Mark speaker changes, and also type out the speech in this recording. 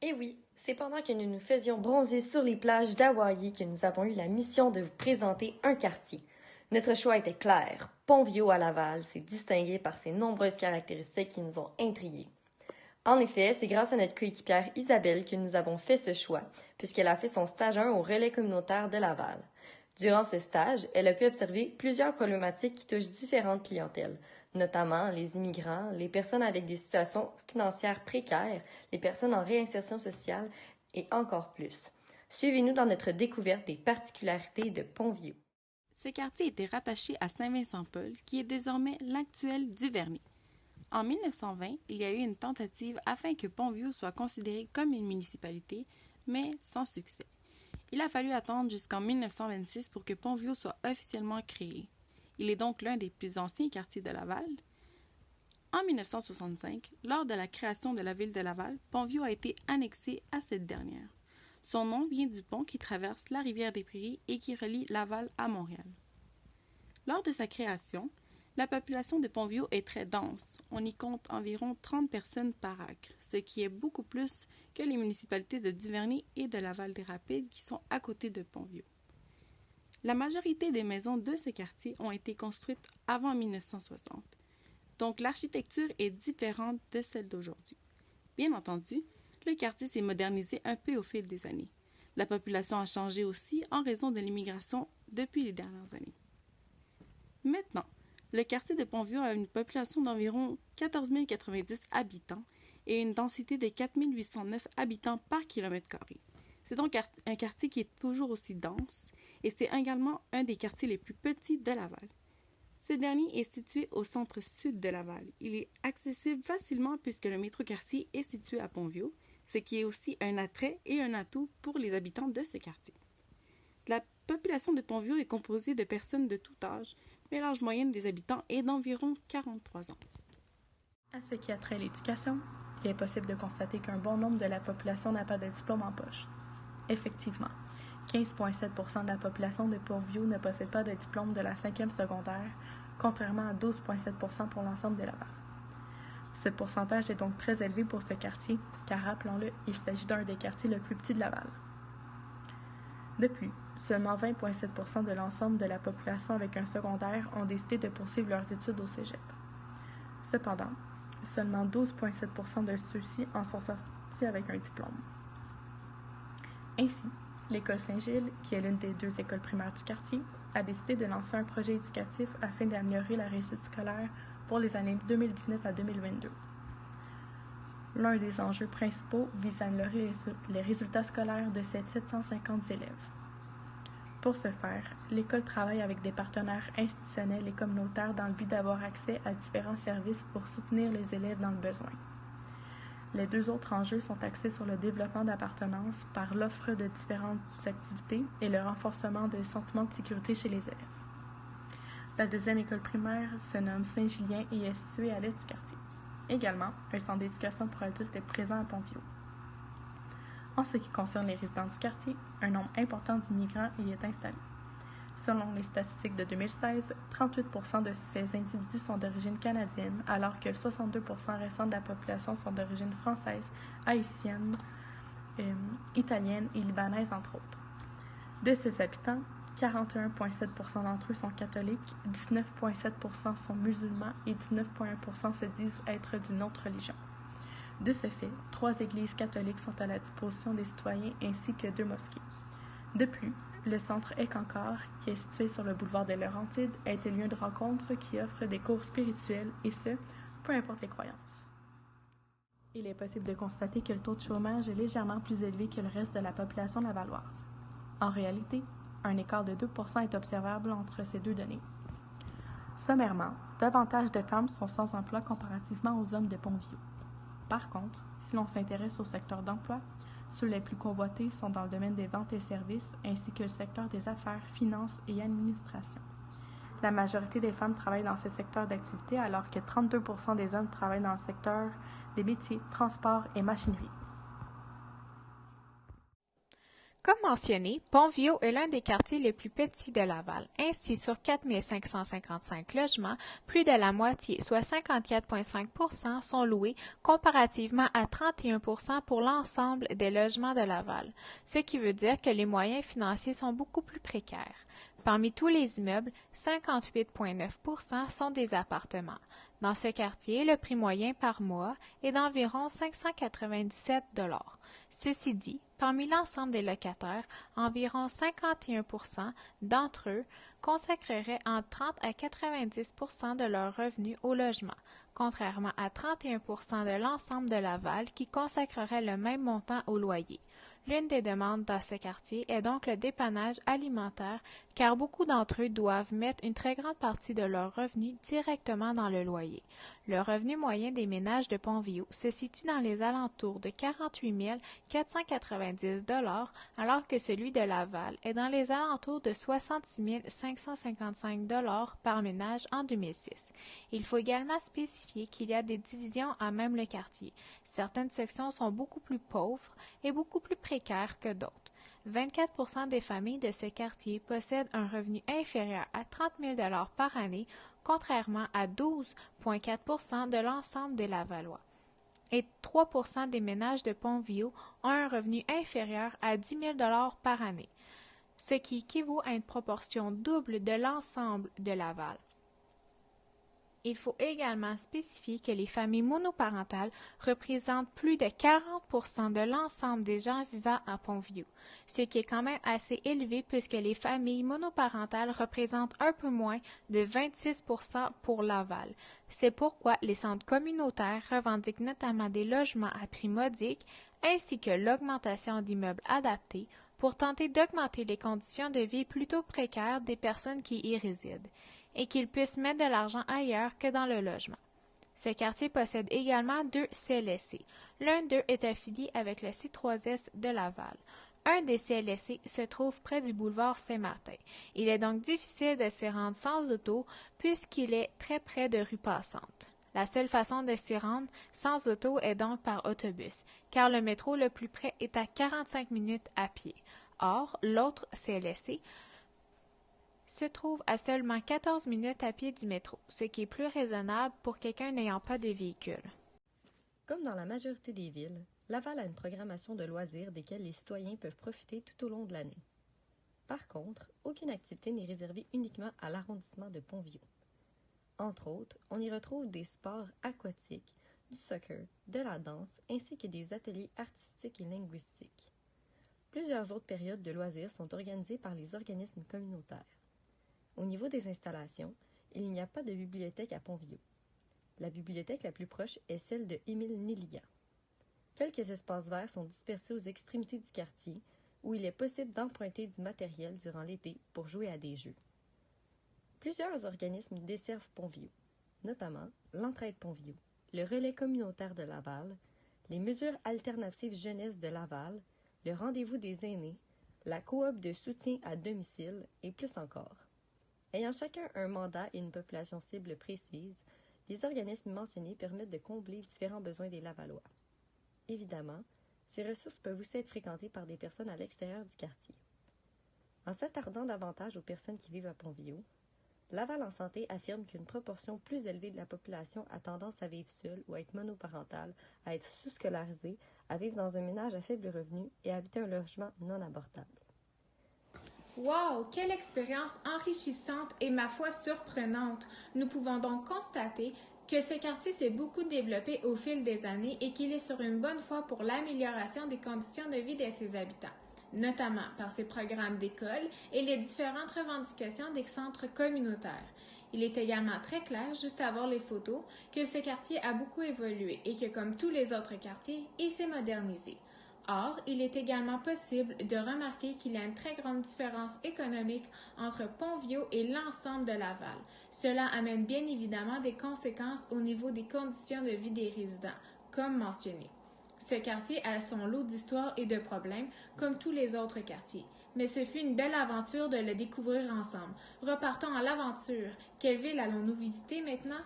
Speaker 1: Et oui, c'est pendant que nous nous faisions bronzer sur les plages d'Hawaï que nous avons eu la mission de vous présenter un quartier. Notre choix était clair. Pont-Vieux à Laval s'est distingué par ses nombreuses caractéristiques qui nous ont intrigués. En effet, c'est grâce à notre coéquipière Isabelle que nous avons fait ce choix, puisqu'elle a fait son stage 1 au relais communautaire de Laval. Durant ce stage, elle a pu observer plusieurs problématiques qui touchent différentes clientèles, notamment les immigrants, les personnes avec des situations financières précaires, les personnes en réinsertion sociale et encore plus. Suivez-nous dans notre découverte des particularités de Pont-Vieux.
Speaker 2: Ce quartier était rattaché à Saint-Vincent-Paul, qui est désormais l'actuel Duvernay. En 1920, il y a eu une tentative afin que Pont-Vieux soit considéré comme une municipalité, mais sans succès. Il a fallu attendre jusqu'en 1926 pour que Pont-Vieux soit officiellement créé. Il est donc l'un des plus anciens quartiers de Laval. En 1965, lors de la création de la ville de Laval, Pont-Vieux a été annexé à cette dernière. Son nom vient du pont qui traverse la rivière des Prairies et qui relie Laval à Montréal. Lors de sa création, la population de Pont-Vieux est très dense. On y compte environ 30 personnes par acre, ce qui est beaucoup plus que les municipalités de Duvernay et de Laval-des-Rapides qui sont à côté de Pont-Vieux. La majorité des maisons de ce quartier ont été construites avant 1960, donc l'architecture est différente de celle d'aujourd'hui. Bien entendu, le quartier s'est modernisé un peu au fil des années. La population a changé aussi en raison de l'immigration depuis les dernières années. Maintenant, le quartier de Pont-Vieux a une population d'environ 14 090 habitants et une densité de 4 809 habitants par kilomètre carré. C'est donc un quartier qui est toujours aussi dense et c'est également un des quartiers les plus petits de Laval. Ce dernier est situé au centre-sud de Laval. Il est accessible facilement puisque le métro-quartier est situé à Pont-Vieux, ce qui est aussi un attrait et un atout pour les habitants de ce quartier. La population de Pont-Vieux est composée de personnes de tout âge, mais l'âge moyen des habitants est d'environ 43 ans.
Speaker 3: À ce qui a trait à l'éducation, il est possible de constater qu'un bon nombre de la population n'a pas de diplôme en poche. Effectivement, 15,7% de la population de Pont-Vieux ne possède pas de diplôme de la 5e secondaire, contrairement à 12,7% pour l'ensemble de Laval. Ce pourcentage est donc très élevé pour ce quartier, car rappelons-le, il s'agit d'un des quartiers le plus petit de Laval. De plus, seulement 20,7% de l'ensemble de la population avec un secondaire ont décidé de poursuivre leurs études au cégep. Cependant, seulement 12,7% de ceux-ci en sont sortis avec un diplôme. Ainsi, l'école Saint-Gilles, qui est l'une des 2 écoles primaires du quartier, a décidé de lancer un projet éducatif afin d'améliorer la réussite scolaire pour les années 2019 à 2022. L'un des enjeux principaux vise à améliorer les résultats scolaires de ces 750 élèves. Pour ce faire, l'école travaille avec des partenaires institutionnels et communautaires dans le but d'avoir accès à différents services pour soutenir les élèves dans le besoin. Les 2 autres enjeux sont axés sur le développement d'appartenance par l'offre de différentes activités et le renforcement de sentiments de sécurité chez les élèves. La 2e école primaire se nomme Saint-Julien et est située à l'est du quartier. Également, un centre d'éducation pour adultes est présent à Pont-Vieux. En ce qui concerne les résidents du quartier, un nombre important d'immigrants y est installé. Selon les statistiques de 2016, 38% de ces individus sont d'origine canadienne, alors que 62% restants de la population sont d'origine française, haïtienne, italienne et libanaise, entre autres. De ces habitants, 41,7% d'entre eux sont catholiques, 19,7% sont musulmans et 19,1% se disent être d'une autre religion. De ce fait, 3 églises catholiques sont à la disposition des citoyens ainsi que 2 mosquées. De plus, le centre Écancor, qui est situé sur le boulevard des Laurentides, est un lieu de rencontre qui offre des cours spirituels et ce, peu importe les croyances. Il est possible de constater que le taux de chômage est légèrement plus élevé que le reste de la population lavalloise. En réalité, un écart de 2% est observable entre ces 2 données. Sommairement, davantage de femmes sont sans emploi comparativement aux hommes de Pont-Vieux. Par contre, si l'on s'intéresse au secteur d'emploi, ceux les plus convoités sont dans le domaine des ventes et services, ainsi que le secteur des affaires, finances et administration. La majorité des femmes travaillent dans ces secteurs d'activité, alors que 32% des hommes travaillent dans le secteur des métiers, transport et machinerie.
Speaker 4: Comme mentionné, Pont-Viaud est l'un des quartiers les plus petits de Laval. Ainsi, sur 4 555 logements, plus de la moitié, soit 54,5 %, sont loués, comparativement à 31 % pour l'ensemble des logements de Laval, ce qui veut dire que les moyens financiers sont beaucoup plus précaires. Parmi tous les immeubles, 58,9 % sont des appartements. Dans ce quartier, le prix moyen par mois est d'environ 597 $. Ceci dit, parmi l'ensemble des locataires, environ 51 % d'entre eux consacreraient entre 30 à 90 % de leurs revenus au logement, contrairement à 31 % de l'ensemble de Laval qui consacrerait le même montant au loyer. L'une des demandes dans ce quartier est donc le dépannage alimentaire, car beaucoup d'entre eux doivent mettre une très grande partie de leurs revenus directement dans le loyer. Le revenu moyen des ménages de Pont-Viaud se situe dans les alentours de 48 490 $, alors que celui de Laval est dans les alentours de 66 555 $ par ménage en 2006. Il faut également spécifier qu'il y a des divisions à même le quartier. Certaines sections sont beaucoup plus pauvres et beaucoup plus précaires que d'autres. 24 % des familles de ce quartier possèdent un revenu inférieur à 30 000 $ par année, contrairement à 12,4 % de l'ensemble des Lavallois. Et 3 % des ménages de Pont-Viaud ont un revenu inférieur à 10 000 $ par année, ce qui équivaut à une proportion double de l'ensemble de Laval. Il faut également spécifier que les familles monoparentales représentent plus de 40 % de l'ensemble des gens vivant à Pont-Viaud, ce qui est quand même assez élevé puisque les familles monoparentales représentent un peu moins de 26 % pour Laval. C'est pourquoi les centres communautaires revendiquent notamment des logements à prix modique ainsi que l'augmentation d'immeubles adaptés pour tenter d'augmenter les conditions de vie plutôt précaires des personnes qui y résident, et qu'ils puissent mettre de l'argent ailleurs que dans le logement. Ce quartier possède également 2 CLSC. L'un d'eux est affilié avec le C3S de Laval. Un des CLSC se trouve près du boulevard Saint-Martin. Il est donc difficile de s'y rendre sans auto puisqu'il est très près de rues passantes. La seule façon de s'y rendre sans auto est donc par autobus, car le métro le plus près est à 45 minutes à pied. Or, l'autre CLSC se trouve à seulement 14 minutes à pied du métro, ce qui est plus raisonnable pour quelqu'un n'ayant pas de véhicule.
Speaker 1: Comme dans la majorité des villes, Laval a une programmation de loisirs desquels les citoyens peuvent profiter tout au long de l'année. Par contre, aucune activité n'est réservée uniquement à l'arrondissement de Pont-Viaud. Entre autres, on y retrouve des sports aquatiques, du soccer, de la danse, ainsi que des ateliers artistiques et linguistiques. Plusieurs autres périodes de loisirs sont organisées par les organismes communautaires. Au niveau des installations, il n'y a pas de bibliothèque à Pont-Viaud. La bibliothèque la plus proche est celle de Émile Néligan. Quelques espaces verts sont dispersés aux extrémités du quartier, où il est possible d'emprunter du matériel durant l'été pour jouer à des jeux. Plusieurs organismes desservent Pont-Viaud, notamment l'Entraide Pont-Viaud, le Relais communautaire de Laval, les mesures alternatives jeunesse de Laval, le Rendez-vous des aînés, la coop de soutien à domicile et plus encore. Ayant chacun un mandat et une population cible précise, les organismes mentionnés permettent de combler différents besoins des Lavallois. Évidemment, ces ressources peuvent aussi être fréquentées par des personnes à l'extérieur du quartier. En s'attardant davantage aux personnes qui vivent à Pont-Viaud, Laval en santé affirme qu'une proportion plus élevée de la population a tendance à vivre seule ou à être monoparentale, à être sous-scolarisée, à vivre dans un ménage à faible revenu et à habiter un logement non abordable.
Speaker 4: Wow! Quelle expérience enrichissante et ma foi surprenante! Nous pouvons donc constater que ce quartier s'est beaucoup développé au fil des années et qu'il est sur une bonne voie pour l'amélioration des conditions de vie de ses habitants, notamment par ses programmes d'école et les différentes revendications des centres communautaires. Il est également très clair, juste à voir les photos, que ce quartier a beaucoup évolué et que, comme tous les autres quartiers, il s'est modernisé. Or, il est également possible de remarquer qu'il y a une très grande différence économique entre Pont-Viaud et l'ensemble de Laval. Cela amène bien évidemment des conséquences au niveau des conditions de vie des résidents, comme mentionné. Ce quartier a son lot d'histoires et de problèmes, comme tous les autres quartiers. Mais ce fut une belle aventure de le découvrir ensemble. Repartons à l'aventure. Quelle ville allons-nous visiter maintenant?